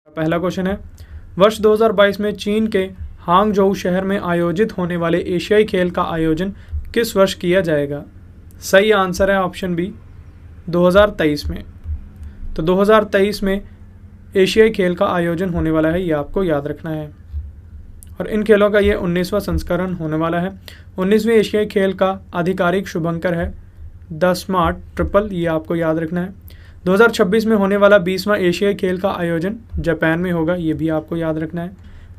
पहला क्वेश्चन है, वर्ष 2022 में चीन के हांगझोउ शहर में आयोजित होने वाले एशियाई खेल का आयोजन किस वर्ष किया जाएगा? सही आंसर है ऑप्शन बी 2023 में। तो 2023 में एशियाई खेल का आयोजन होने वाला है, ये आपको याद रखना है। और इन खेलों का ये 19वां संस्करण होने वाला है। 19वें एशियाई खेल का आधिकारिक शुभंकर है द स्मार्ट ट्रिपल, ये आपको याद रखना है। 2026 में होने वाला 20वां एशियाई खेल का आयोजन जापान में होगा, ये भी आपको याद रखना है।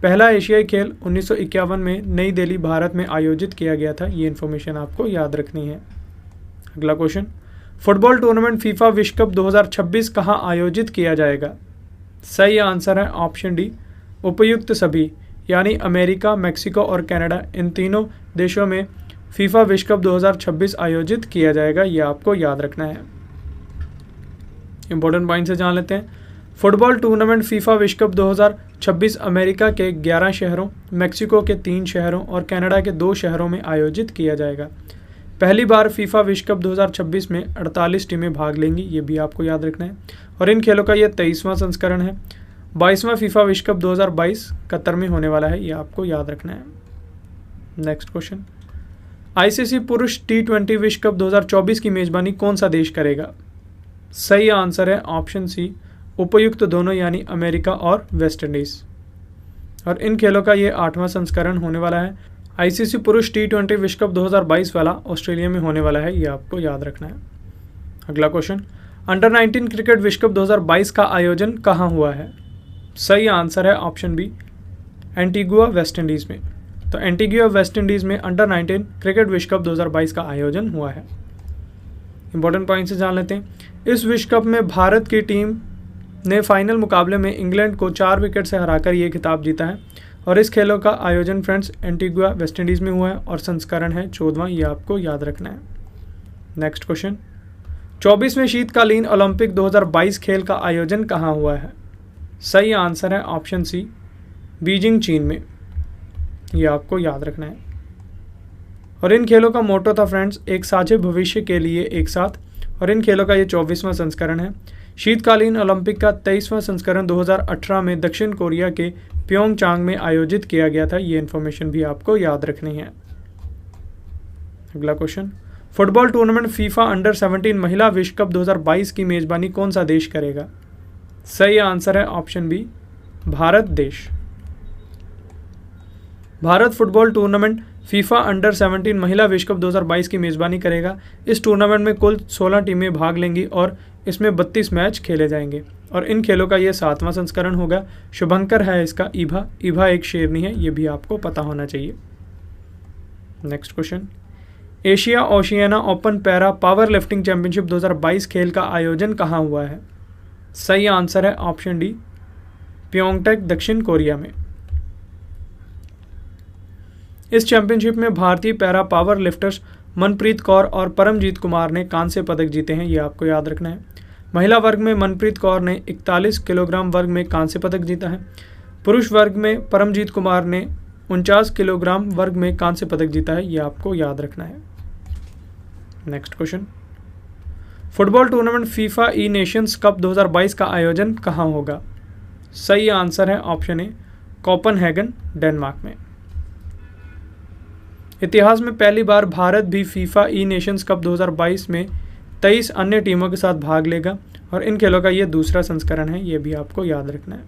पहला एशियाई खेल 1951 में नई दिल्ली भारत में आयोजित किया गया था, ये इन्फॉर्मेशन आपको याद रखनी है। अगला क्वेश्चन, फुटबॉल टूर्नामेंट फीफा विश्व कप 2026 कहाँ आयोजित किया जाएगा? सही आंसर है ऑप्शन डी उपयुक्त सभी, यानी अमेरिका, मेक्सिको और कनाडा, इन तीनों देशों में फीफा विश्व कप 2026 आयोजित किया जाएगा, ये आपको याद रखना है। इंपॉर्टेंट पॉइंट से जान लेते हैं। फुटबॉल टूर्नामेंट फीफा विश्व कप 2026 अमेरिका के 11 शहरों, मेक्सिको के 3 शहरों और कनाडा के 2 शहरों में आयोजित किया जाएगा। पहली बार फीफा विश्व कप 2026 में 48 टीमें भाग लेंगी, ये भी आपको याद रखना है। और इन खेलों का ये 23वां संस्करण है। 22वां फीफा विश्व कप 2022 कतर में होने वाला है, ये आपको याद रखना है। नेक्स्ट क्वेश्चन, आईसीसी पुरुष T20 विश्व कप 2024 की मेजबानी कौन सा देश करेगा? सही आंसर है ऑप्शन सी उपयुक्त दोनों, यानी अमेरिका और वेस्ट इंडीज। और इन खेलों का ये 8वां संस्करण होने वाला है। आईसीसी पुरुष T20 विश्व कप 2022 वाला ऑस्ट्रेलिया में होने वाला है, ये आपको याद रखना है। अगला क्वेश्चन, अंडर 19 क्रिकेट विश्व कप 2022 का आयोजन कहाँ हुआ है? सही आंसर है option B Antigua West Indies में। तो एंटीगुआ वेस्ट इंडीज़ में अंडर 19 क्रिकेट विश्व कप 2022 का आयोजन हुआ है। इंपॉर्टेंट पॉइंट से जान लेते हैं। इस विश्व कप में भारत की टीम ने फाइनल मुकाबले में इंग्लैंड को 4 विकेट से हराकर ये खिताब जीता है। और इस खेलों का आयोजन फ्रेंड्स एंटीगुआ वेस्ट इंडीज़ में हुआ है और संस्करण है 14वां, ये आपको याद रखना है। नेक्स्ट क्वेश्चन, 24वें शीतकालीन ओलंपिक 2022 खेल का आयोजन कहाँ हुआ है? सही आंसर है ऑप्शन सी बीजिंग चीन में, ये आपको याद रखना है। और इन खेलों का मोटो था फ्रेंड्स एक साझे भविष्य के लिए एक साथ। और इन खेलों का ये 24वां संस्करण है। शीतकालीन ओलंपिक का 23वां संस्करण 2018 में दक्षिण कोरिया के प्योंगचांग में आयोजित किया गया था, ये इन्फॉर्मेशन भी आपको याद रखनी है। अगला question, football tournament FIFA under 17 महिला विश्व कप 2022 की मेजबानी कौन सा देश करेगा? सही आंसर है ऑप्शन बी भारत देश। Bharat football tournament FIFA under 17 महिला विश्व कप 2022 की मेजबानी करेगा। इस टूर्नामेंट में कुल 16 टीमें भाग लेंगी और इसमें 32 मैच खेले जाएंगे। और इन खेलों का ये 7वां संस्करण होगा। शुभंकर है इसका ईभा एक शेरनी है, ये भी आपको पता होना चाहिए। Next question, Asia Oceania open para power lifting championship 2022 खेल का आयोजन कहाँ हुआ है? सही आंसर है ऑप्शन डी प्योंगटैक दक्षिण कोरिया में। इस चैंपियनशिप में भारतीय para power lifters Manpreet Kaur और परमजीत कुमार ने कांस्य पदक जीते हैं, ये आपको याद रखना है। महिला वर्ग में मनप्रीत कौर ने 41 किलोग्राम वर्ग में कांस्य पदक जीता है। पुरुष वर्ग में परमजीत कुमार ने 49 किलोग्राम वर्ग में कांस्य पदक जीता है, ये आपको याद रखना है। Next question, football tournament FIFA e nations cup 2022 का आयोजन कहाँ होगा? सही आंसर है ऑप्शन ए कोपेनहेगन डेनमार्क में। इतिहास में पहली बार भारत भी फीफा ई नेशंस कप 2022 में 23 अन्य टीमों के साथ भाग लेगा। और इन खेलों का ये दूसरा संस्करण है, ये भी आपको याद रखना है।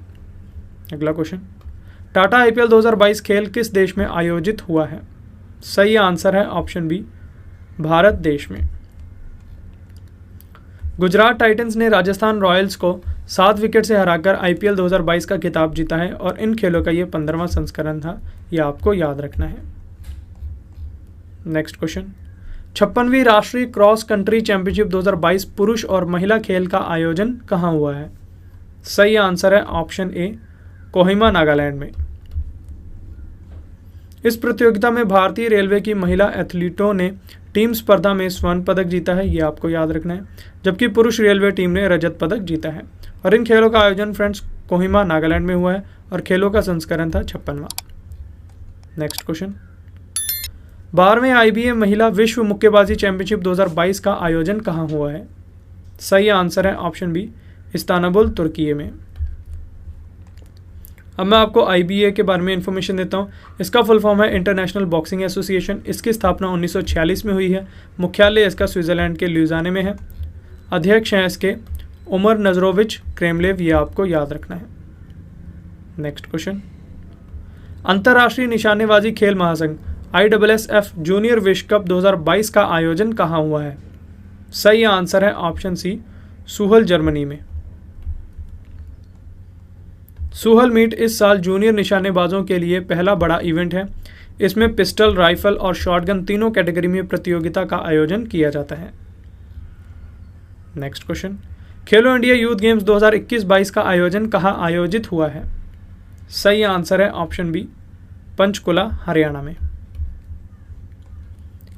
अगला क्वेश्चन, टाटा IPL 2022 खेल किस देश में आयोजित हुआ है? सही आंसर है ऑप्शन बी भारत देश में। गुजरात टाइटंस ने राजस्थान रॉयल्स को 7 विकेट से हराकर IPL 2022 का खिताब जीता है। और इन खेलों का ये 15वां संस्करण था, ये आपको याद रखना है। नेक्स्ट क्वेश्चन, 56वीं राष्ट्रीय क्रॉस कंट्री चैंपियनशिप 2022 पुरुष और महिला खेल का आयोजन कहाँ हुआ है? सही आंसर है ऑप्शन ए कोहिमा नागालैंड में। इस प्रतियोगिता में भारतीय रेलवे की महिला एथलीटों ने टीम स्पर्धा में स्वर्ण पदक जीता है, ये आपको याद रखना है। जबकि पुरुष रेलवे टीम ने रजत पदक जीता है। और इन खेलों का आयोजन फ्रेंड्स कोहिमा नागालैंड में हुआ है और खेलों का संस्करण था 56वां। नेक्स्ट क्वेश्चन, 12वें IBA महिला विश्व मुक्केबाजी चैंपियनशिप 2022 का आयोजन कहाँ हुआ है? सही आंसर है ऑप्शन बी इस्तांबुल तुर्की में। अब मैं आपको IBA के बारे में इन्फॉर्मेशन देता हूँ। इसका फुल फॉर्म है इंटरनेशनल बॉक्सिंग एसोसिएशन। इसकी स्थापना 1946 में हुई है। मुख्यालय इसका स्विट्ज़रलैंड के ल्यूज़ाने में है। अध्यक्ष हैं इसके उमर नजरोविच क्रेमलेव, ये आपको याद रखना है। नेक्स्ट क्वेश्चन, अंतर्राष्ट्रीय निशानेबाजी खेल महासंघ ISSF जूनियर विश्व कप 2022 का आयोजन कहाँ हुआ है? सही आंसर है ऑप्शन सी, सुहल जर्मनी में। सुहल मीट इस साल जूनियर निशानेबाजों के लिए पहला बड़ा इवेंट है। इसमें पिस्टल, राइफल और शॉटगन तीनों कैटेगरी में प्रतियोगिता का आयोजन किया जाता है। नेक्स्ट क्वेश्चन, खेलो इंडिया यूथ गेम्स 2021-22 का आयोजन कहाँ आयोजित हुआ है? सही आंसर है ऑप्शन बी, पंचकुला हरियाणा में।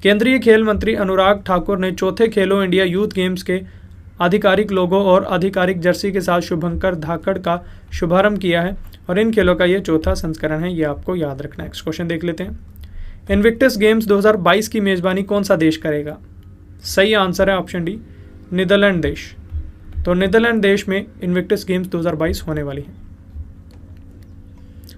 केंद्रीय खेल मंत्री अनुराग ठाकुर ने चौथे खेलो इंडिया यूथ गेम्स के आधिकारिक लोगो और आधिकारिक जर्सी के साथ शुभंकर धाकड़ का शुभारंभ किया है और इन खेलों का ये चौथा संस्करण है, ये आपको याद रखना है। नेक्स्ट क्वेश्चन देख लेते हैं, इनविक्टस गेम्स 2022 की मेजबानी कौन सा देश करेगा? सही आंसर है ऑप्शन डी, नीदरलैंड देश। तो नीदरलैंड देश में इनविक्टस गेम्स 2022 होने वाली है।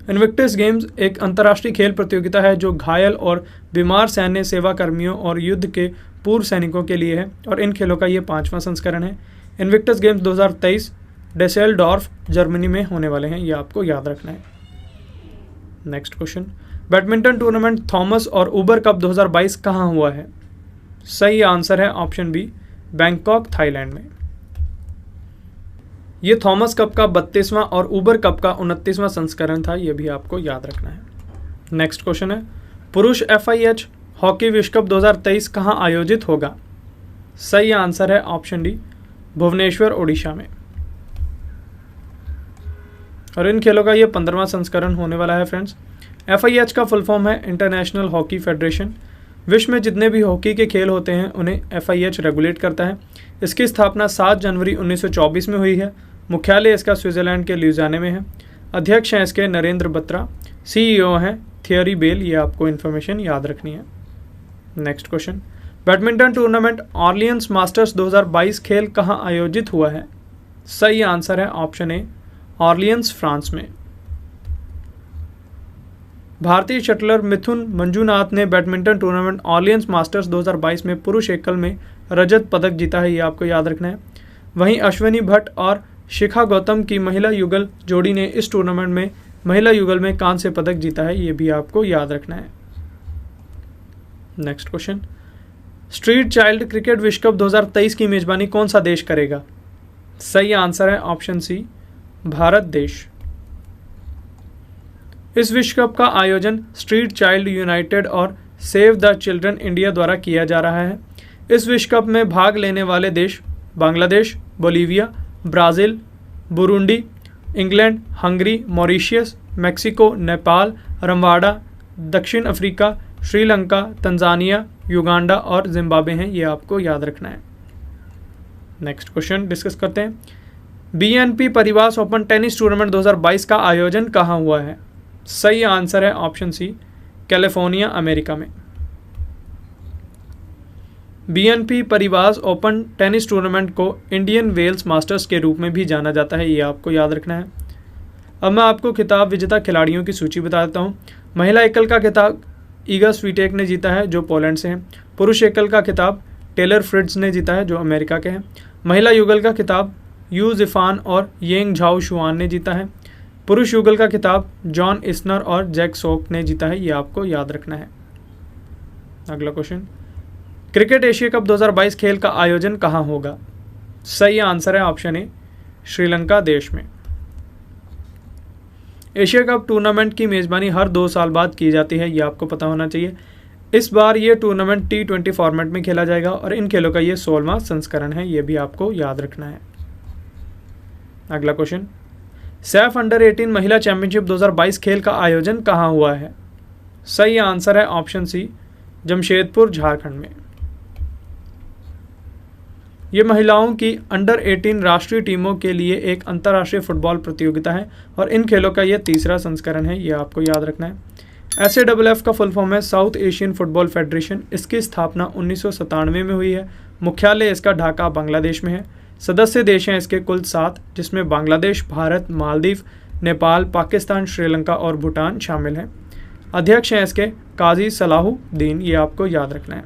इनविक्टस गेम्स एक अंतर्राष्ट्रीय खेल प्रतियोगिता है जो घायल और बीमार सैन्य सेवा कर्मियों और युद्ध के पूर्व सैनिकों के लिए है और इन खेलों का ये 5वां संस्करण है। इनविक्टस गेम्स 2023 डेसेल्डॉर्फ जर्मनी में होने वाले हैं, ये आपको याद रखना है। Next question, badminton tournament Thomas और उबर कप 2022 कहाँ हुआ है? सही आंसर है ऑप्शन बी, बैंकॉक थाईलैंड में। ये थॉमस कप का 32वां और उबर कप का 29वां संस्करण था, यह भी आपको याद रखना है। नेक्स्ट क्वेश्चन है, पुरुष FIH हॉकी विश्व कप 2023 कहाँ आयोजित होगा? सही आंसर है ऑप्शन डी, भुवनेश्वर ओडिशा में। और इन खेलों का ये 15वां संस्करण होने वाला है फ्रेंड्स। FIH का फुल फॉर्म है इंटरनेशनल हॉकी फेडरेशन। विश्व में जितने भी हॉकी के खेल होते हैं उन्हें FIH रेगुलेट करता है। इसकी स्थापना 7 जनवरी 1924 में हुई है। मुख्यालय इसका स्विट्जरलैंड के ल्यूज़ाने में है। अध्यक्ष हैं इसके नरेंद्र बत्रा। CEO हैं थियरी बेल, ये आपको इन्फॉर्मेशन याद रखनी है। Next question, badminton tournament Orleans masters 2022 खेल कहाँ आयोजित हुआ है? सही आंसर है ऑप्शन ए, ऑर्लियंस फ्रांस में। भारतीय शटलर मिथुन मंजूनाथ ने बैडमिंटन टूर्नामेंट ऑर्लियंस मास्टर्स 2022 में पुरुष एकल में रजत पदक जीता है, ये आपको याद रखना है। वहीं अश्विनी भट्ट और शिखा गौतम की महिला युगल जोड़ी ने इस टूर्नामेंट में महिला युगल में कांस्य पदक जीता है, ये भी आपको याद रखना है। Next question, street child cricket विश्व कप 2023 की मेजबानी कौन सा देश करेगा? सही आंसर है ऑप्शन सी, भारत देश। इस विश्व कप का आयोजन स्ट्रीट चाइल्ड यूनाइटेड और सेव द चिल्ड्रन इंडिया द्वारा किया जा रहा है। इस विश्व कप में भाग लेने वाले देश Bangladesh, Bolivia, Brazil, Burundi, England, Hungary, Mauritius, Mexico, Nepal, Rwanda, दक्षिण अफ्रीका, श्रीलंका, तंजानिया, युगांडा और जिम्बाब्वे हैं, ये आपको याद रखना है। नेक्स्ट क्वेश्चन डिस्कस करते हैं, BNP परिवास ओपन टेनिस टूर्नामेंट 2022 का आयोजन कहाँ हुआ है? सही आंसर है ऑप्शन सी, कैलिफोर्निया अमेरिका में। BNP परिवास ओपन टेनिस टूर्नामेंट को इंडियन वेल्स मास्टर्स के रूप में भी जाना जाता है, ये आपको याद रखना है। अब मैं आपको खिताब विजेता खिलाड़ियों की सूची बता देता हूँ। महिला एकल का खिताब ईगा स्वीटेक ने जीता है जो पोलैंड से हैं। पुरुष एकल का खिताब टेलर फ्रिट्ज ने जीता है जो अमेरिका के हैं। महिला युगल का खिताब यू जिफान और येंग झाओ शुआन ने जीता है। पुरुष युगल का खिताब जॉन इस्नर और जैक सोक ने जीता है, ये आपको याद रखना है। अगला क्वेश्चन, क्रिकेट एशिया कप 2022 खेल का आयोजन कहाँ होगा? सही आंसर है ऑप्शन ए, श्रीलंका देश में। एशिया कप टूर्नामेंट की मेज़बानी हर 2 साल बाद की जाती है, ये आपको पता होना चाहिए। इस बार ये टूर्नामेंट T20 फॉर्मेट में खेला जाएगा और इन खेलों का ये 16वां संस्करण है, ये भी आपको याद रखना है। अगला क्वेश्चन, सैफ अंडर-18 महिला चैंपियनशिप 2022 खेल का आयोजन कहाँ हुआ है? सही आंसर है ऑप्शन सी, जमशेदपुर झारखंड में। ये महिलाओं की अंडर-18 राष्ट्रीय टीमों के लिए एक अंतर्राष्ट्रीय फुटबॉल प्रतियोगिता है और इन खेलों का यह 3रा संस्करण है, ये आपको याद रखना है। SAFF का फुल फॉर्म है साउथ एशियन फुटबॉल फेडरेशन। इसकी स्थापना 1997 में हुई है। मुख्यालय इसका ढाका बांग्लादेश में है। सदस्य देश हैं इसके कुल 7, जिसमें बांग्लादेश, भारत, मालदीव, नेपाल, पाकिस्तान, श्रीलंका और भूटान शामिल हैं। अध्यक्ष हैं इसके काजी सलाहुद्दीन, ये आपको याद रखना है।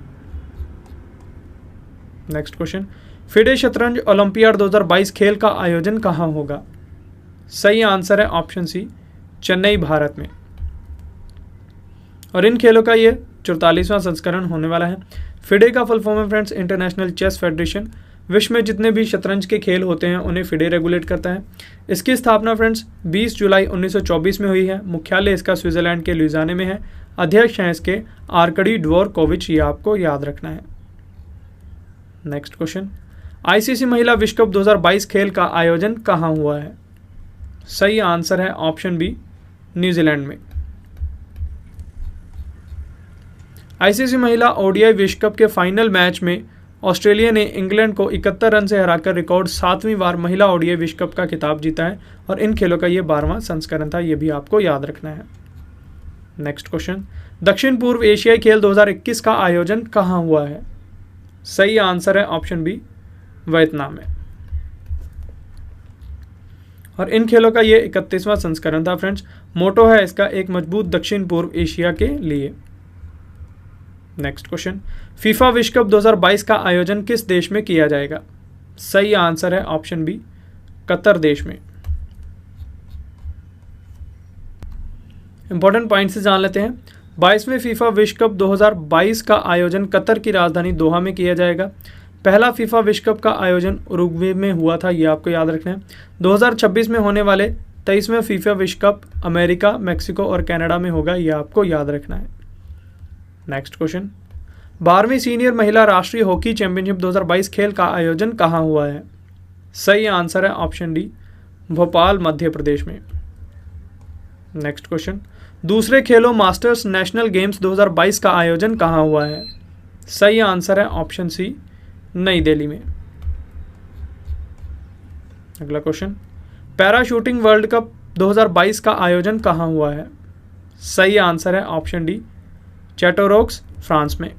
नेक्स्ट क्वेश्चन, फिडे शतरंज ओलंपियाड 2022 खेल का आयोजन कहाँ होगा? सही आंसर है ऑप्शन सी, चेन्नई, भारत में। और इन खेलों का ये 44वां संस्करण होने वाला है। फिडे का फुल फॉर्म है फ्रेंड्स इंटरनेशनल चेस फेडरेशन। विश्व में जितने भी शतरंज के खेल होते हैं उन्हें फिडे रेगुलेट करता है। इसकी स्थापना फ्रेंड्स 20 जुलाई 1924 में हुई है। मुख्यालय इसका स्विट्जरलैंड के ल्यूजाने में है। अध्यक्ष हैं इसके आर्कडी ड्वोरकोविच, ये आपको याद रखना है। नेक्स्ट क्वेश्चन, आईसीसी महिला विश्व कप 2022 खेल का आयोजन कहाँ हुआ है? सही आंसर है ऑप्शन बी, न्यूजीलैंड में। आईसीसी महिला ओडीआई विश्व कप के फाइनल मैच में ऑस्ट्रेलिया ने इंग्लैंड को 71 रन से हराकर रिकॉर्ड 7वीं बार महिला ओडीआई विश्व कप का खिताब जीता है और इन खेलों का ये 12वां संस्करण था, ये भी आपको याद रखना है। नेक्स्ट क्वेश्चन, दक्षिण पूर्व एशियाई खेल 2021 का आयोजन कहाँ हुआ है? सही आंसर है ऑप्शन बी, वियतनाम में। और इन खेलों का ये 31वां संस्करण था फ्रेंड्स। मोटो है इसका एक मजबूत दक्षिण पूर्व एशिया के लिए। नेक्स्ट क्वेश्चन, फीफा विश्व कप 2022 का आयोजन किस देश में किया जाएगा? सही आंसर है ऑप्शन बी, कतर देश में। इंपॉर्टेंट पॉइंट से जान लेते हैं। 22वें फीफा विश्व कप 2022 का आयोजन कतर की राजधानी दोहा में किया जाएगा। पहला फीफा विश्व कप का आयोजन उरुग्वे में हुआ था, ये आपको याद रखना है। 2026 में होने वाले 23वें फीफा विश्व कप अमेरिका, मैक्सिको और कनाडा में होगा, ये आपको याद रखना है। नेक्स्ट क्वेश्चन, 12वीं सीनियर महिला राष्ट्रीय हॉकी चैंपियनशिप 2022 खेल का आयोजन कहाँ हुआ है? सही आंसर है ऑप्शन डी, भोपाल, मध्य प्रदेश में। नेक्स्ट क्वेश्चन, दूसरे खेलो मास्टर्स नेशनल गेम्स 2022 का आयोजन कहाँ हुआ है? सही आंसर है ऑप्शन सी, नई दिल्ली में। अगला question, para shooting world cup 2022 का आयोजन कहाँ हुआ है? सही आंसर है ऑप्शन डी, चैटोरोक्स, फ्रांस में।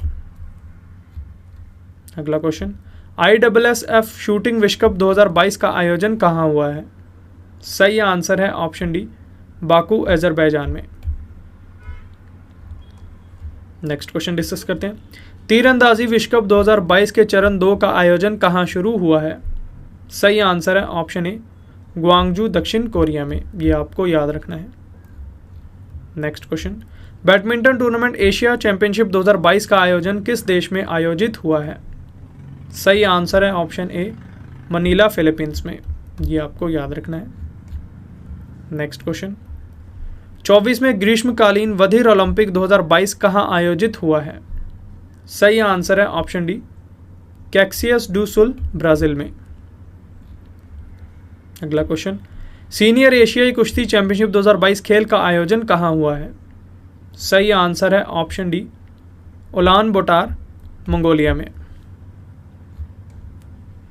अगला क्वेश्चन, ISSF शूटिंग विश्व कप 2022 का आयोजन कहाँ हुआ है? सही आंसर है ऑप्शन डी, बाकू, अजरबैजान में। नेक्स्ट क्वेश्चन डिस्कस करते हैं। तीरंदाजी विश्व कप 2022 के चरण 2 का आयोजन कहाँ शुरू हुआ है? सही आंसर है ऑप्शन ए, ग्वांगजू, दक्षिण कोरिया में, ये आपको याद रखना है। Next question, badminton tournament Asia championship 2022 का आयोजन किस देश में आयोजित हुआ है? सही आंसर है ऑप्शन ए, मनीला, फिलीपींस में, ये आपको याद रखना है। नेक्स्ट क्वेश्चन, 24वें ग्रीष्मकालीन बधिर ओलंपिक 2022 कहाँ आयोजित हुआ है? सही आंसर है ऑप्शन डी, कैक्सियस डू सुल, ब्राजील में। अगला क्वेश्चन, सीनियर एशियाई कुश्ती चैंपियनशिप 2022 खेल का आयोजन कहाँ हुआ है? सही आंसर है ऑप्शन डी, उलान बातर, मंगोलिया में।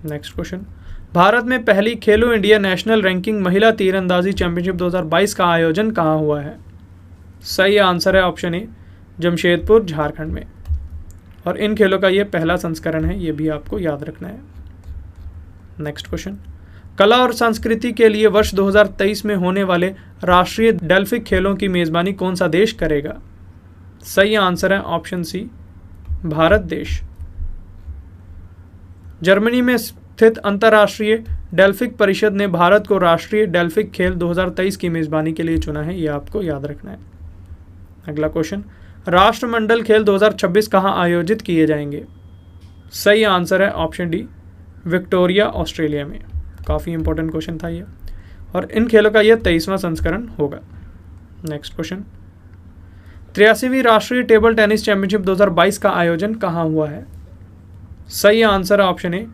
नेक्स्ट क्वेश्चन, भारत में पहली खेलो इंडिया नेशनल रैंकिंग महिला तीरंदाजी चैंपियनशिप 2022 का आयोजन कहाँ हुआ है? सही आंसर है ऑप्शन ए, जमशेदपुर, झारखंड में। और इन खेलों का ये पहला संस्करण है, ये भी आपको याद रखना है। नेक्स्ट क्वेश्चन, कला और संस्कृति के लिए वर्ष 2023 में होने वाले राष्ट्रीय डेल्फिक खेलों की मेजबानी कौन सा देश करेगा? सही आंसर है ऑप्शन सी, भारत देश। जर्मनी में स्थित अंतर्राष्ट्रीय डेल्फिक परिषद ने भारत को राष्ट्रीय डेल्फिक खेल 2023 की मेजबानी के लिए चुना है, यह आपको याद रखना है। अगला क्वेश्चन, राष्ट्रमंडल खेल 2026 कहाँ आयोजित किए जाएंगे? सही आंसर है ऑप्शन डी, विक्टोरिया, ऑस्ट्रेलिया में। काफ़ी इंपॉर्टेंट क्वेश्चन था ये, और इन खेलों का यह 23वां संस्करण होगा। नेक्स्ट क्वेश्चन, 83वीं राष्ट्रीय टेबल टेनिस चैंपियनशिप 2022 का आयोजन कहाँ हुआ है? सही आंसर है ऑप्शन ए,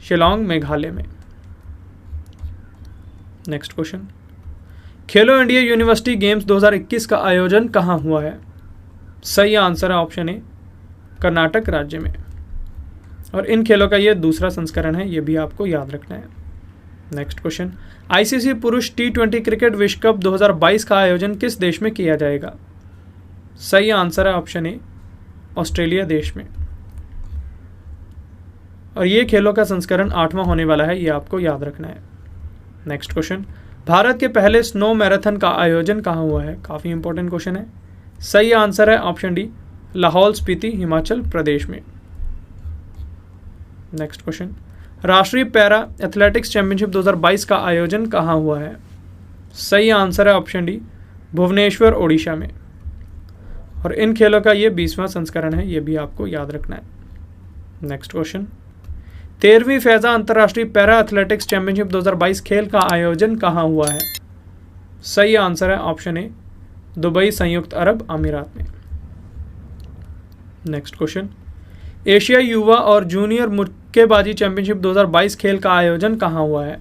शिलांग, मेघालय में। नेक्स्ट क्वेश्चन, खेलो इंडिया यूनिवर्सिटी गेम्स 2021 का आयोजन कहाँ हुआ है? सही आंसर है ऑप्शन ए, कर्नाटक राज्य में। और इन खेलों का यह दूसरा संस्करण है, यह भी आपको याद रखना है। नेक्स्ट क्वेश्चन, आईसीसी पुरुष T20 क्रिकेट विश्व कप 2022 का आयोजन किस देश में किया जाएगा? सही आंसर है ऑप्शन ए, ऑस्ट्रेलिया देश में। और ये खेलों का संस्करण 8वां होने वाला है, ये आपको याद रखना है। नेक्स्ट क्वेश्चन, भारत के पहले स्नो मैराथन का आयोजन कहाँ हुआ है? काफ़ी इंपॉर्टेंट क्वेश्चन है। सही आंसर है ऑप्शन डी, लाहौल स्पीति, हिमाचल प्रदेश में। नेक्स्ट क्वेश्चन, राष्ट्रीय पैरा एथलेटिक्स चैंपियनशिप 2022 का आयोजन कहाँ हुआ है? सही आंसर है ऑप्शन डी, भुवनेश्वर, ओडिशा में। और इन खेलों का ये 20वां संस्करण है, ये भी आपको याद रखना है। नेक्स्ट क्वेश्चन, 13वीं फैजा अंतर्राष्ट्रीय पैरा एथलेटिक्स चैंपियनशिप 2022 खेल का आयोजन कहाँ हुआ है? सही आंसर है ऑप्शन ए, दुबई, संयुक्त अरब अमीरात में। नेक्स्ट क्वेश्चन, एशियाई युवा और जूनियर मुक्केबाजी चैंपियनशिप 2022 खेल का आयोजन कहाँ हुआ है?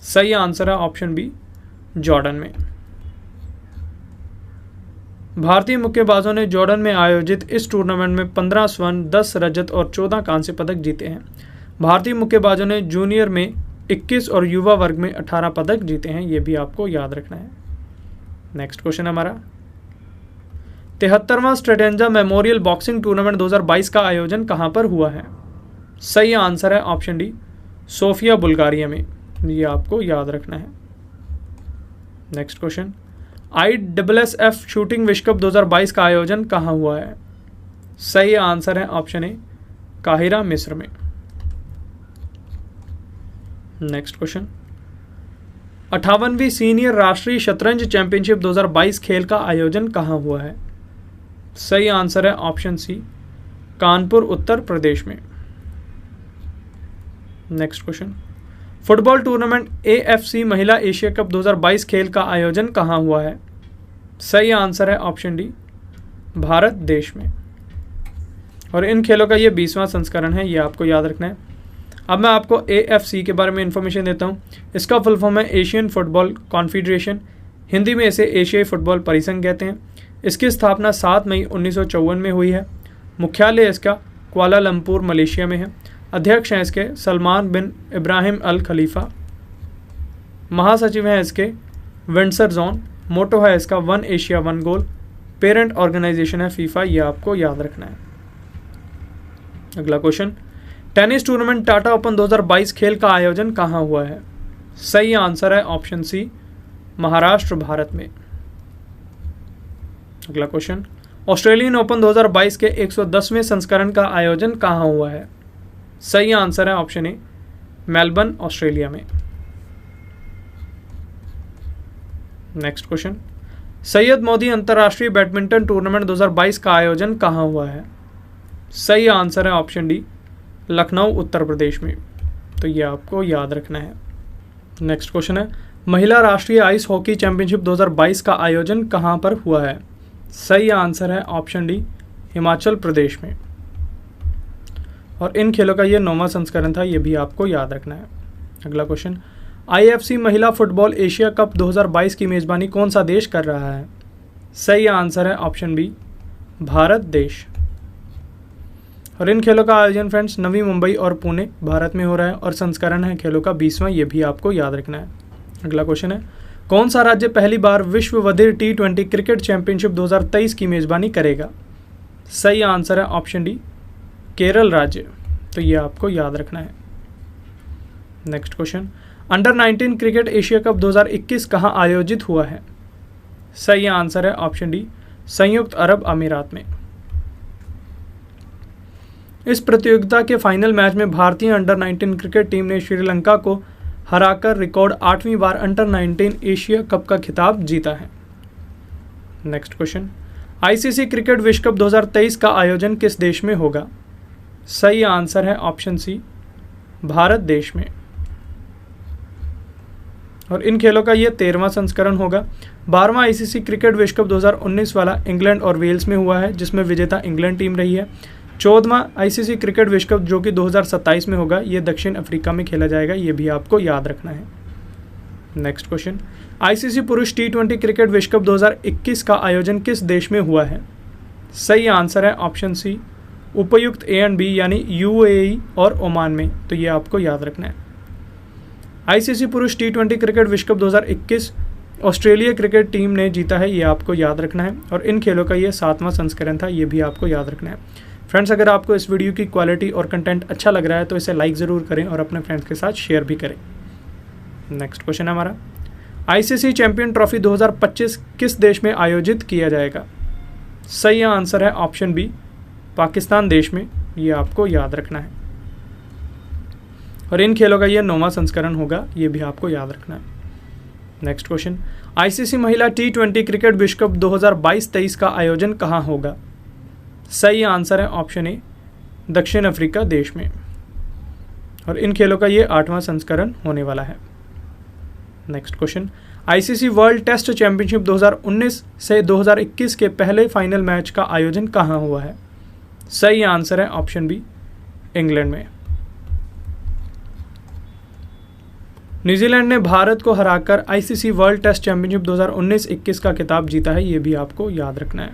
सही आंसर है ऑप्शन बी, जॉर्डन में। भारतीय मुक्केबाजों ने जॉर्डन में आयोजित इस टूर्नामेंट में 15 स्वर्ण, 10 रजत और 14 कांस्य पदक जीते हैं। भारतीय मुक्केबाजों ने जूनियर में 21 और युवा वर्ग में 18 पदक जीते हैं, ये भी आपको याद रखना है। नेक्स्ट क्वेश्चन हमारा, 73वां स्ट्रेटेंजा मेमोरियल बॉक्सिंग टूर्नामेंट 2022 का आयोजन कहाँ पर हुआ है? सही आंसर है ऑप्शन डी, सोफिया, बुल्गारिया में। ये आपको याद रखना है। नेक्स्ट क्वेश्चन, ISSF शूटिंग विश्व कप 2022 का आयोजन कहाँ हुआ है? सही आंसर है ऑप्शन ए, काहिरा, मिस्र में। नेक्स्ट क्वेश्चन, 58वीं सीनियर राष्ट्रीय शतरंज चैंपियनशिप 2022 खेल का आयोजन कहाँ हुआ है? सही आंसर है ऑप्शन सी, कानपुर, उत्तर प्रदेश में। Next question, football tournament AFC महिला एशिया कप 2022 खेल का आयोजन कहाँ हुआ है? सही आंसर है ऑप्शन डी, भारत देश में। और इन खेलों का ये 20वां संस्करण है, ये आपको याद रखना है। अब मैं आपको AFC के बारे में इंफॉर्मेशन देता हूँ। इसका फुल फॉर्म है एशियन फुटबॉल कॉन्फेडरेशन, हिंदी में इसे एशियाई फुटबॉल परिसंघ कहते हैं। इसकी स्थापना 7 मई 1954 में हुई है। मुख्यालय इसका कुआलालंपुर, मलेशिया में है। अध्यक्ष हैं इसके सलमान बिन इब्राहिम अल खलीफा। महासचिव हैं इसके विंडसर जोन। मोटो है इसका 1 एशिया 1 गोल। पेरेंट ऑर्गेनाइजेशन है फीफा, ये आपको याद रखना है। अगला question, tennis tournament Tata open 2022 खेल का आयोजन कहाँ हुआ है? सही आंसर है ऑप्शन सी, महाराष्ट्र, भारत में। अगला क्वेश्चन, ऑस्ट्रेलियन ओपन 2022 के 110वें संस्करण का आयोजन कहाँ हुआ है? सही आंसर है ऑप्शन ए, मेलबर्न, ऑस्ट्रेलिया में। नेक्स्ट क्वेश्चन, सैयद मोदी अंतर्राष्ट्रीय बैडमिंटन टूर्नामेंट 2022 का आयोजन कहाँ हुआ है? सही आंसर है ऑप्शन डी, लखनऊ, उत्तर प्रदेश में। तो ये आपको याद रखना है। नेक्स्ट क्वेश्चन है, महिला राष्ट्रीय आइस हॉकी चैंपियनशिप 2022 का आयोजन कहाँ पर हुआ है? सही आंसर है ऑप्शन डी, हिमाचल प्रदेश में। और इन खेलों का ये 9वां संस्करण था, ये भी आपको याद रखना है। अगला क्वेश्चन, IFC महिला फुटबॉल एशिया कप 2022 की मेज़बानी कौन सा देश कर रहा है? सही आंसर है ऑप्शन बी, भारत देश। और इन खेलों का आयोजन फ्रेंड्स नवी मुंबई और पुणे, भारत में हो रहा है और संस्करण है खेलों का 20वां, ये भी आपको याद रखना है। अगला क्वेश्चन है, कौन सा राज्य पहली बार विश्व बधिर T20 क्रिकेट चैंपियनशिप 2023 की मेज़बानी करेगा? सही आंसर है ऑप्शन डी, केरल राज्य। तो ये आपको याद रखना है। Next question, under 19 cricket Asia cup 2021 कहाँ आयोजित हुआ है? सही आंसर है ऑप्शन डी, संयुक्त अरब अमीरात में। इस प्रतियोगिता के फाइनल मैच में भारतीय अंडर 19 क्रिकेट टीम ने श्रीलंका को हराकर रिकॉर्ड 8वीं बार अंडर 19 एशिया कप का खिताब जीता है। नेक्स्ट क्वेश्चन, ICC क्रिकेट विश्व कप 2023 का आयोजन किस देश में होगा? सही आंसर है ऑप्शन सी, भारत देश में। और इन खेलों का ये 13वां संस्करण होगा। 12वां ICC क्रिकेट विश्व कप 2019 वाला इंग्लैंड और वेल्स में हुआ है, जिसमें विजेता इंग्लैंड टीम रही है। 14वां ICC क्रिकेट विश्व कप जो कि 2027 में होगा, ये दक्षिण अफ्रीका में खेला जाएगा, ये भी आपको याद रखना है। नेक्स्ट क्वेश्चन, ICC पुरुष T20 क्रिकेट विश्व कप 2021 का आयोजन किस देश में हुआ है? सही आंसर है ऑप्शन सी, उपयुक्त A एंड B यानी UAE और ओमान में। तो ये आपको याद रखना है। ICC पुरुष T20 क्रिकेट विश्व कप 2021 ऑस्ट्रेलिया क्रिकेट टीम ने जीता है, ये आपको याद रखना है। और इन खेलों का ये 7वां संस्करण था, ये भी आपको याद रखना है। फ्रेंड्स, अगर आपको इस वीडियो की क्वालिटी और कंटेंट अच्छा लग रहा है तो इसे लाइक ज़रूर करें और अपने फ्रेंड्स के साथ शेयर भी करें। नेक्स्ट क्वेश्चन है हमारा, आईसीसी चैंपियन ट्रॉफी 2025 किस देश में आयोजित किया जाएगा? सही आंसर है ऑप्शन बी, पाकिस्तान देश में। ये आपको याद रखना है। और इन खेलों का ये 9वां संस्करण होगा, ये भी आपको याद रखना है। नेक्स्ट क्वेश्चन, आईसीसी महिला T20 क्रिकेट विश्व कप 2022-23 का आयोजन कहाँ होगा? सही आंसर है ऑप्शन ए, दक्षिण अफ्रीका देश में। और इन खेलों का ये 8वां संस्करण होने वाला है। Next question, ICC world test championship 2019 से 2021 के पहले फाइनल मैच का आयोजन कहाँ हुआ है? सही आंसर है ऑप्शन बी, इंग्लैंड में। न्यूजीलैंड ने भारत को हराकर आईसीसी वर्ल्ड टेस्ट चैंपियनशिप 2019-21 का खिताब जीता है, ये भी आपको याद रखना है।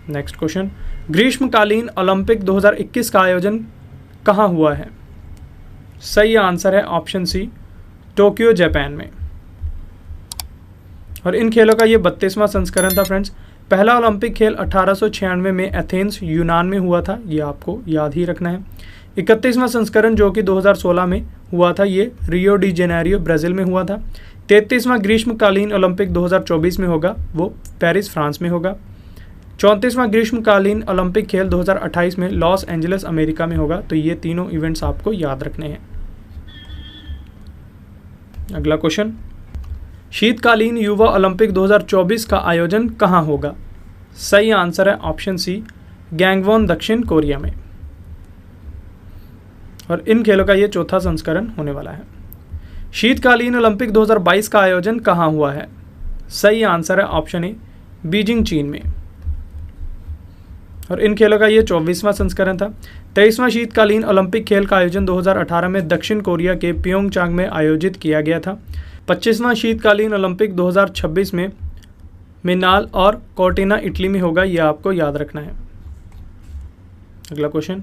नेक्स्ट क्वेश्चन, ग्रीष्मकालीन ओलंपिक 2021 का आयोजन कहाँ हुआ है? सही आंसर है ऑप्शन सी, टोक्यो जापान में। और इन खेलों का ये 32वां संस्करण था फ्रेंड्स। पहला ओलंपिक खेल 1896 में एथेंस यूनान में हुआ था, ये आपको याद ही रखना है। 31वां संस्करण जो कि 2016 में हुआ था, ये रियो डी जेनेरियो ब्राज़ील में हुआ था। 33वां ग्रीष्मकालीन ओलंपिक 2024 में होगा, वो पेरिस फ्रांस में होगा। 34वां ग्रीष्मकालीन ओलंपिक खेल 2028 में लॉस एंजलिस अमेरिका में होगा। तो ये तीनों इवेंट्स आपको याद रखने हैं। अगला क्वेश्चन, शीतकालीन युवा ओलंपिक 2024 का आयोजन कहाँ होगा? सही आंसर है ऑप्शन सी, गैंगवॉन दक्षिण कोरिया में। और इन खेलों का ये 4था संस्करण होने वाला है। शीतकालीन ओलंपिक 2022 का आयोजन कहाँ हुआ है? सही आंसर है ऑप्शन ए, बीजिंग चीन में। और इन खेलों का ये 24वां संस्करण था। 23वां शीतकालीन ओलंपिक खेल का आयोजन 2018 में दक्षिण कोरिया के प्योंगचांग में आयोजित किया गया था। 25वां शीतकालीन ओलंपिक 2026 में मिनाल और कोर्टिना इटली में होगा, यह आपको याद रखना है। अगला क्वेश्चन,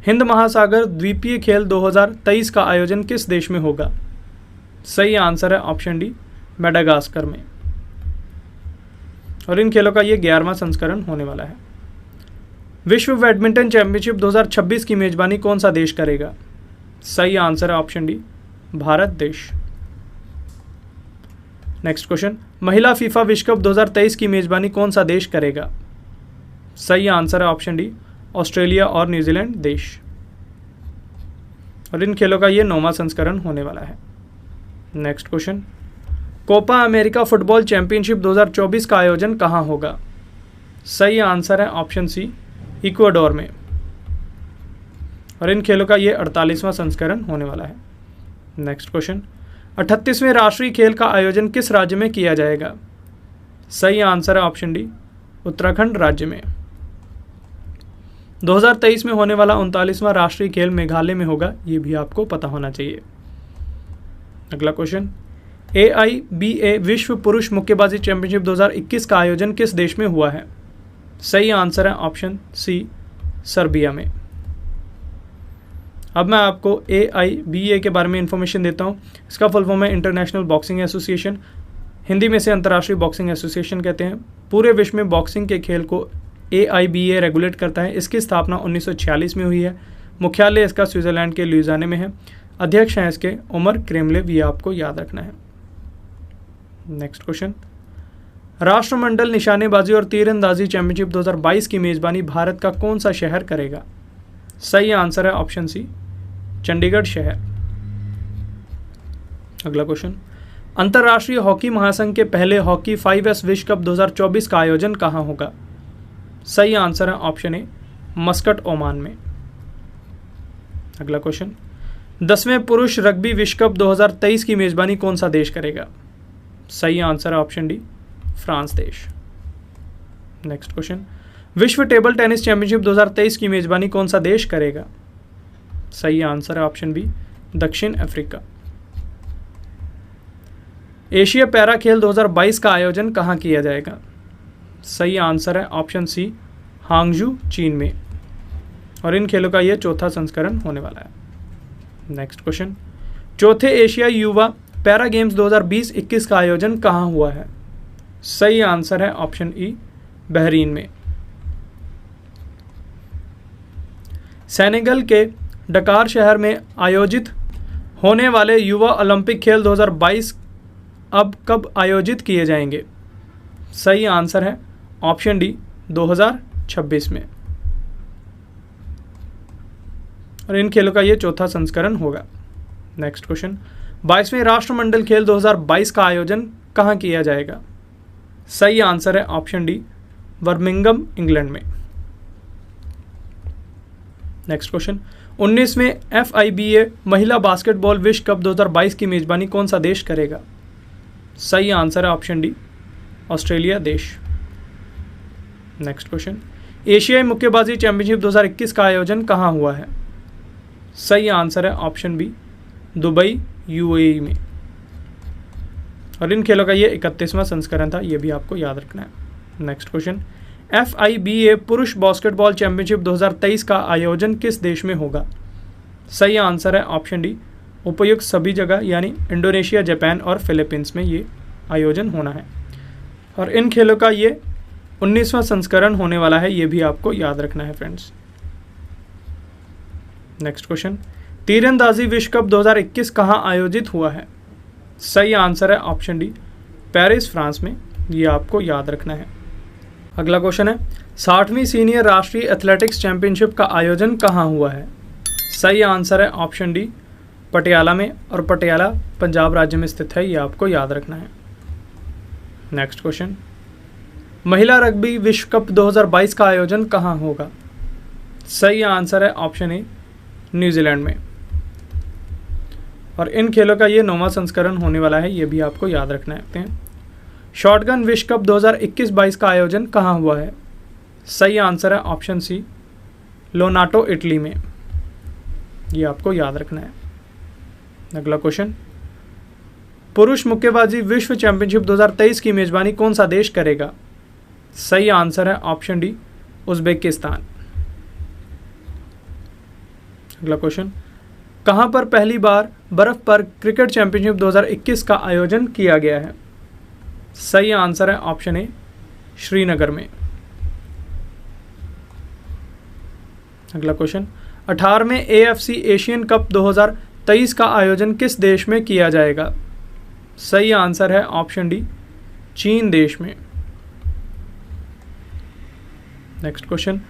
हिंद महासागर द्वीपीय खेल 2023 का आयोजन किस देश में होगा? सही आंसर है ऑप्शन डी, मेडागास्कर में। और इन खेलों का ये 11वां संस्करण होने वाला है। विश्व बैडमिंटन चैंपियनशिप 2026 की मेजबानी कौन सा देश करेगा? सही आंसर है ऑप्शन डी, भारत देश। नेक्स्ट क्वेश्चन, महिला फीफा विश्व कप 2023 की मेजबानी कौन सा देश करेगा? सही आंसर है ऑप्शन डी, ऑस्ट्रेलिया और न्यूजीलैंड देश। और इन खेलों का ये 9वां संस्करण होने वाला है। Next question, Copa America football championship 2024 का आयोजन कहाँ होगा? सही आंसर है ऑप्शन सी, इक्वाडोर में। और इन खेलों का ये 48वां संस्करण होने वाला है। नेक्स्ट क्वेश्चन, 38वें राष्ट्रीय खेल का आयोजन किस राज्य में किया जाएगा? सही आंसर है ऑप्शन डी, उत्तराखंड राज्य में। 2023 में होने वाला 39वां राष्ट्रीय खेल मेघालय में होगा, ये भी आपको पता होना चाहिए। अगला क्वेश्चन, AIBA विश्व पुरुष मुक्केबाजी चैंपियनशिप 2021 का आयोजन किस देश में हुआ है? सही आंसर है ऑप्शन सी, सर्बिया में। अब मैं आपको AIBA के बारे में इंफॉर्मेशन देता हूँ। इसका फुल फॉर्म है इंटरनेशनल बॉक्सिंग एसोसिएशन, हिंदी में से अंतर्राष्ट्रीय बॉक्सिंग एसोसिएशन कहते हैं। पूरे विश्व में बॉक्सिंग के खेल को AIBA रेगुलेट करता है। इसकी स्थापना 1946 में हुई है। मुख्यालय इसका स्विट्जरलैंड के ल्यूजाने में है। अध्यक्ष हैं इसके उमर क्रेमलेव, ये आपको याद रखना है। नेक्स्ट क्वेश्चन, राष्ट्रमंडल निशानेबाजी और तीरंदाजी चैंपियनशिप 2022 की मेजबानी भारत का कौन सा शहर करेगा? सही आंसर है ऑप्शन सी, चंडीगढ़ शहर। अगला क्वेश्चन, अंतर्राष्ट्रीय हॉकी महासंघ के पहले हॉकी 5S विश्व कप 2024 का आयोजन कहाँ होगा? सही आंसर है ऑप्शन ए, मस्कट ओमान में। अगला क्वेश्चन, 10वें पुरुष रग्बी विश्व कप 2023 की मेजबानी कौन सा देश करेगा? सही आंसर है ऑप्शन डी, फ्रांस देश। नेक्स्ट क्वेश्चन, विश्व टेबल टेनिस चैंपियनशिप 2023 की मेजबानी कौन सा देश करेगा? सही आंसर है ऑप्शन बी, दक्षिण अफ्रीका। एशिया पैरा खेल 2022 का आयोजन कहाँ किया जाएगा? सही आंसर है ऑप्शन सी, हांगजू चीन में। और इन खेलों का यह 4था संस्करण होने वाला है। नेक्स्ट क्वेश्चन, चौथे एशियाई युवा पैरा गेम्स 2020-21 का आयोजन कहाँ हुआ है? सही आंसर है ऑप्शन ई, बहरीन में। सेनेगल के डकार शहर में आयोजित होने वाले युवा ओलंपिक खेल 2022 अब कब आयोजित किए जाएंगे? सही आंसर है ऑप्शन डी 2026 में। और इन खेलों का ये चौथा संस्करण होगा। नेक्स्ट क्वेश्चन, 22वें राष्ट्रमंडल खेल 2022 का आयोजन कहाँ किया जाएगा? सही आंसर है ऑप्शन डी बर्मिंघम, इंग्लैंड में। नेक्स्ट क्वेश्चन, 19वें FIBA महिला बास्केटबॉल विश्व कप 2022 की मेजबानी कौन सा देश करेगा? सही आंसर है ऑप्शन डी ऑस्ट्रेलिया देश। नेक्स्ट क्वेश्चन, एशियाई मुक्केबाजी चैंपियनशिप 2021 का आयोजन कहाँ हुआ है? सही आंसर है ऑप्शन बी दुबई, UAE में। और इन खेलों का ये 31वां संस्करण था, ये भी आपको याद रखना है। नेक्स्ट क्वेश्चन, FIBA पुरुष बास्केटबॉल चैंपियनशिप 2023 का आयोजन किस देश में होगा? सही आंसर है ऑप्शन डी उपयुक्त सभी जगह, यानी इंडोनेशिया, जापान और फिलीपींस में ये आयोजन होना है। और इन खेलों का ये 19वां संस्करण होने वाला है, ये भी आपको याद रखना है फ्रेंड्स। नेक्स्ट क्वेश्चन, तीरंदाजी विश्व कप 2021 कहाँ आयोजित हुआ है? सही आंसर है ऑप्शन डी पेरिस, फ्रांस में। ये आपको याद रखना है। अगला क्वेश्चन है, 60वीं सीनियर राष्ट्रीय एथलेटिक्स चैंपियनशिप का आयोजन कहाँ हुआ है? सही आंसर है ऑप्शन डी पटियाला में, और पटियाला पंजाब राज्य में स्थित है, ये आपको याद रखना है। नेक्स्ट क्वेश्चन, महिला रग्बी विश्व कप 2022 का आयोजन कहाँ होगा? सही आंसर है ऑप्शन ए न्यूजीलैंड में। और इन खेलों का ये 9वां संस्करण होने वाला है, ये भी आपको याद रखना है। शॉटगन विश्व कप 2021-22 का आयोजन कहाँ हुआ है? सही आंसर है ऑप्शन सी लोनाटो, इटली में। ये आपको याद रखना है। अगला क्वेश्चन, पुरुष मुक्केबाजी विश्व चैंपियनशिप 2023 की मेजबानी कौन सा देश करेगा? सही आंसर है ऑप्शन डी उज्बेकिस्तान। अगला क्वेश्चन, कहां पर पहली बार बर्फ पर क्रिकेट चैंपियनशिप 2021 का आयोजन किया गया है? सही आंसर है ऑप्शन ए श्रीनगर में। अगला क्वेश्चन, 18वें AFC एशियन कप 2023 का आयोजन किस देश में किया जाएगा? सही आंसर है ऑप्शन डी चीन देश में। Next question,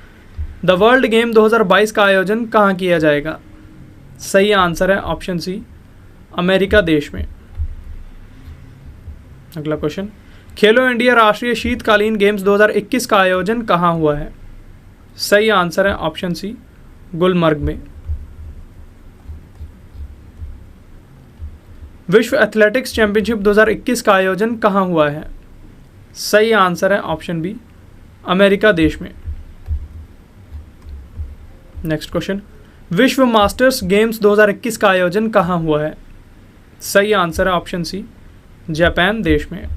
the world game 2022 का आयोजन कहाँ किया जाएगा? सही आंसर है ऑप्शन सी अमेरिका देश में। अगला क्वेश्चन, खेलो इंडिया राष्ट्रीय शीतकालीन गेम्स 2021 का आयोजन कहाँ हुआ है? सही आंसर है ऑप्शन सी गुलमर्ग में। विश्व एथलेटिक्स चैंपियनशिप 2021 का आयोजन कहाँ हुआ है? सही आंसर है ऑप्शन बी अमेरिका देश में। नेक्स्ट क्वेश्चन, विश्व मास्टर्स गेम्स 2021 का आयोजन कहाँ हुआ है? सही आंसर है ऑप्शन सी जापान देश में।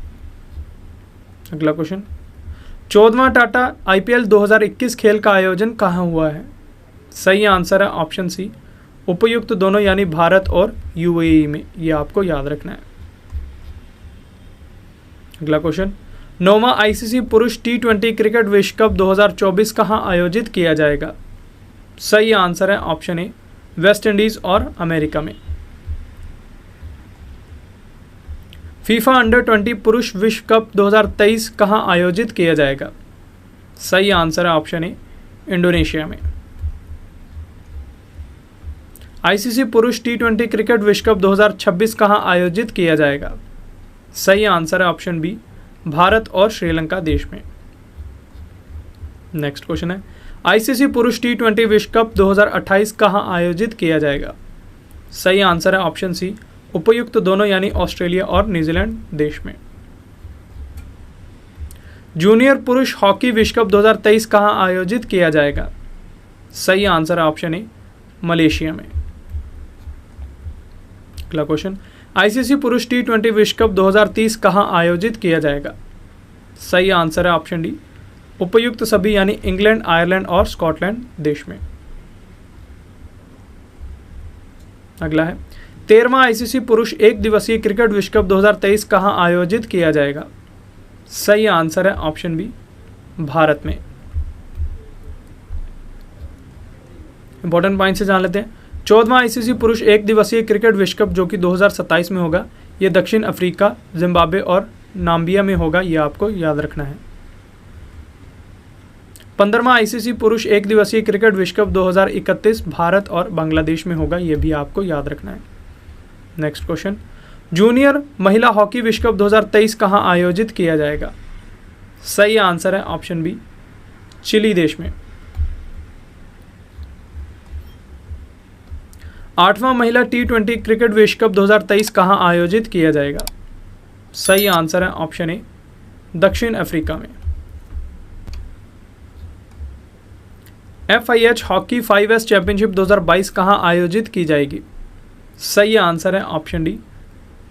अगला क्वेश्चन, 14वां टाटा IPL 2021 खेल का आयोजन कहाँ हुआ है? सही आंसर है ऑप्शन सी उपयुक्त दोनों, यानी भारत और UAE में। ये आपको याद रखना है। अगला क्वेश्चन, 9वां ICC पुरुष T20 क्रिकेट विश्व कप 2024 कहाँ आयोजित किया जाएगा? सही आंसर है ऑप्शन ए वेस्ट इंडीज और अमेरिका में। फीफा अंडर-20 पुरुष विश्व कप 2023 कहाँ आयोजित किया जाएगा? सही आंसर है ऑप्शन ए इंडोनेशिया में। ICC पुरुष T20 क्रिकेट विश्व कप 2026 कहाँ आयोजित किया जाएगा? सही आंसर है ऑप्शन बी भारत और श्रीलंका देश में। नेक्स्ट क्वेश्चन है, ICC पुरुष T20 विश्व कप 2028 कहाँ आयोजित किया जाएगा? सही आंसर है ऑप्शन सी उपयुक्त दोनों, यानी ऑस्ट्रेलिया और न्यूजीलैंड देश में। जूनियर पुरुष हॉकी विश्व कप 2023 कहाँ आयोजित किया जाएगा? सही आंसर है ऑप्शन ए मलेशिया में। अगला क्वेश्चन, ICC पुरुष T20 विश्व कप 2030 कहाँ आयोजित किया जाएगा? सही आंसर है ऑप्शन डी उपयुक्त सभी, यानी इंग्लैंड, आयरलैंड और स्कॉटलैंड देश में। अगला है, 13वां ICC पुरुष एक दिवसीय क्रिकेट विश्व कप 2023 कहाँ आयोजित किया जाएगा? सही आंसर है ऑप्शन बी भारत में। इंपॉर्टेंट पॉइंट से जान लेते हैं। 14वां ICC पुरुष एक दिवसीय क्रिकेट विश्व कप जो कि 2027 में होगा, ये दक्षिण अफ्रीका, जिम्बाब्वे और नाम्बिया में होगा, ये आपको याद रखना है। 15वां आईसीसी पुरुष एक दिवसीय क्रिकेट विश्व कप 2031 भारत और बांग्लादेश में होगा, ये भी आपको याद रखना है। नेक्स्ट क्वेश्चन, जूनियर महिला हॉकी विश्व कप 2023 कहाँ आयोजित किया जाएगा? सही आंसर है ऑप्शन बी, चिली देश में। 8वां महिला T20 क्रिकेट विश्व कप 2023 कहाँ आयोजित किया जाएगा? सही आंसर है ऑप्शन ए, दक्षिण अफ्रीका में। FIH हॉकी 5S चैंपियनशिप 2022 कहाँ आयोजित की जाएगी? सही आंसर है ऑप्शन डी,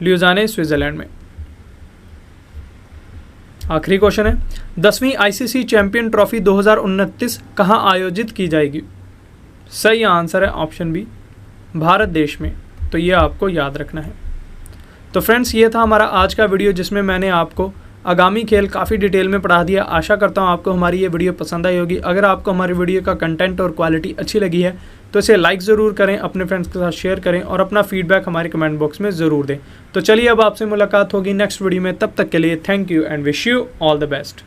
ल्यूजाने, स्विट्जरलैंड में। आखिरी क्वेश्चन है, 10वीं आईसीसी चैंपियन ट्रॉफी 2029 कहाँ आयोजित की जाएगी? सही आंसर है ऑप्शन बी, भारत देश में। तो ये आपको याद रखना है। तो फ्रेंड्स, ये था हमारा आज का वीडियो जिसमें मैंने आपको आगामी खेल काफ़ी डिटेल में पढ़ा दिया। आशा करता हूँ आपको हमारी ये वीडियो पसंद आई होगी। अगर आपको हमारी वीडियो का कंटेंट और क्वालिटी अच्छी लगी है तो इसे लाइक ज़रूर करें, अपने फ्रेंड्स के साथ शेयर करें और अपना फीडबैक हमारे कमेंट बॉक्स में ज़रूर दें। तो चलिए अब आपसे मुलाकात होगी नेक्स्ट वीडियो में, तब तक के लिए thank you and wish you all the best.